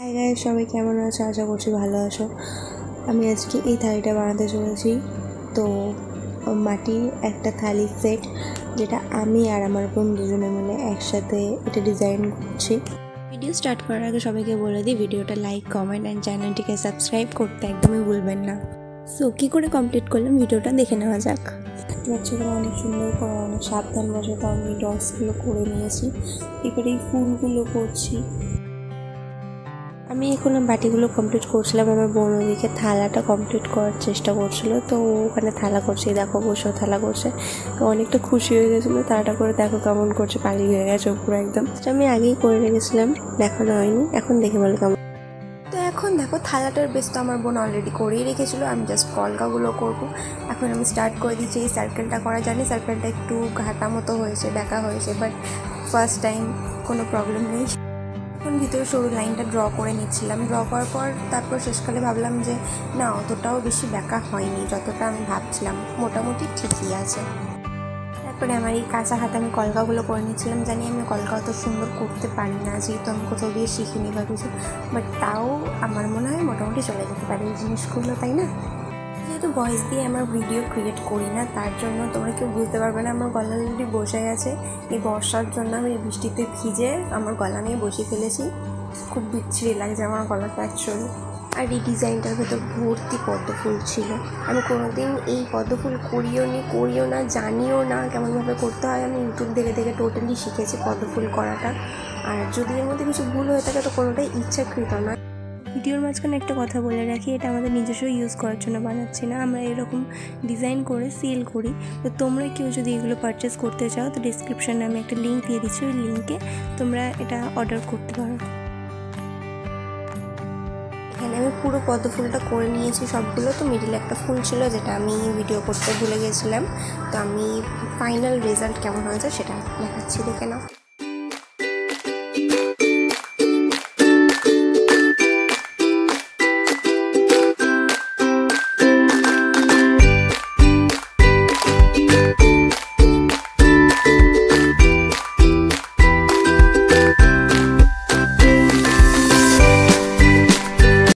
Hi guys, সবাই কেমন আছো? আশা করছি ভালো আছো। আমি আজকে এই থালিটা বানাতে চলেছি। তো মাটির একটা থালি সেট, যেটা আমি আর আমার বোন দুজনে মিলে একসাথে এটা ডিজাইন করছি। ভিডিও স্টার্ট করার আগে সবাইকে বলে দিই, ভিডিওটা লাইক, কমেন্ট অ্যান্ড চ্যানেলটিকে সাবস্ক্রাইব করতে একদমই ভুলবেন না। সো কী করে কমপ্লিট করলাম ভিডিওটা দেখে নেওয়া যাক। বাচ্চাগুলো অনেক সুন্দর করে, অনেক সাবধান বসে তো আমি ডটসগুলো করে নিয়েছি। এবার এই ফুলগুলো করছি। আমি এখন বাটিগুলো কমপ্লিট করছিলাম, আমার বোন ওদিকে থালাটা কমপ্লিট করার চেষ্টা করছিল। তো ওখানে থালা করছে, দেখো বসেও থালা করছে। তো অনেকটা খুশি হয়ে গেছিলো, তাড়াটা করে দেখো কেমন করছে, পাগলি হয়ে গেছে পুরো একদম। আমি আগেই করে রেখেছিলাম, দেখানো হয়নি, এখন দেখে বলো কেমন। তো এখন দেখো থালাটার বেশ তো আমার বোন অলরেডি করেই রেখেছিলো, আমি জাস্ট কলকাগুলো করবো। এখন আমি স্টার্ট করে দিচ্ছি। এই সার্কেলটা করা, জানি সার্কেলটা একটু ঘাটা মতো হয়েছে, বেঁকা হয়েছে, বাট ফার্স্ট টাইম, কোনো প্রবলেম নেই। এখন ভিতরে সরু লাইনটা ড্র করে নিচ্ছিলাম। ড্র করার পর তারপর শেষকালে ভাবলাম যে না, অতটাও বেশি বেঁকা হয়নি, যতটা আমি ভাবছিলাম মোটামুটি ঠিকই আছে। তারপরে আমার এই কাঁচা হাতে আমি কলকাগুলো করে নিচ্ছিলাম। জানি আমি কলকা অত সুন্দর করতে পারি না, যেহেতু আমি কোথাও দিয়ে শিখিনি বা কিছু, বাট তাও আমার মনে হয় মোটামুটি চলে যেতে পারে এই জিনিসগুলো, তাই না? যেহেতু ভয়েস দিয়ে আমার ভিডিও ক্রিয়েট করি না, তার জন্য তোমরা কেউ বুঝতে পারবে না। আমার গলা অলরেডি বসে গেছে, এই বর্ষার জন্য আমি বৃষ্টিতে ভিজে আমার গলা নিয়ে বসে ফেলেছি। খুব বিচ্ছিরি লাগছে আমার গলাটা অ্যাকচুয়ালি। আর এই ডিজাইনটার ভেতর ভর্তি পদ্ম ফুল ছিল। আমি কোনোদিন এই পদ্ম ফুল করিও না, জানিও না কেমনভাবে করতে হয়। আমি ইউটিউব দেখে দেখে টোটালি শিখেছি পদ্ম ফুল করাটা। আর যদি এর মধ্যে কিছু ভুল হয়ে থাকে তো কোনোটাই ইচ্ছাকৃত না। ভিডিওর মাঝখানে একটা কথা বলে রাখি, এটা আমাদের নিজস্ব ইউজ করার জন্য বানাচ্ছি না, আমরা এরকম ডিজাইন করে সেল করি। তো তোমরা কেউ যদি এগুলো পারচেস করতে চাও তো ডিসক্রিপশানে আমি একটা লিঙ্ক দিয়ে দিচ্ছি, ওই লিঙ্কে তোমরা এটা অর্ডার করতে পারো। এখানে আমি পুরো পদ্ম ফুলটা করে নিয়েছি সবগুলো। তো মিডিলে একটা ফুল ছিল যেটা আমি ভিডিও করতে ভুলে গেছিলাম। তো আমি ফাইনাল রেজাল্ট কেমন হয়েছে সেটা দেখাচ্ছি, দেখে নাও।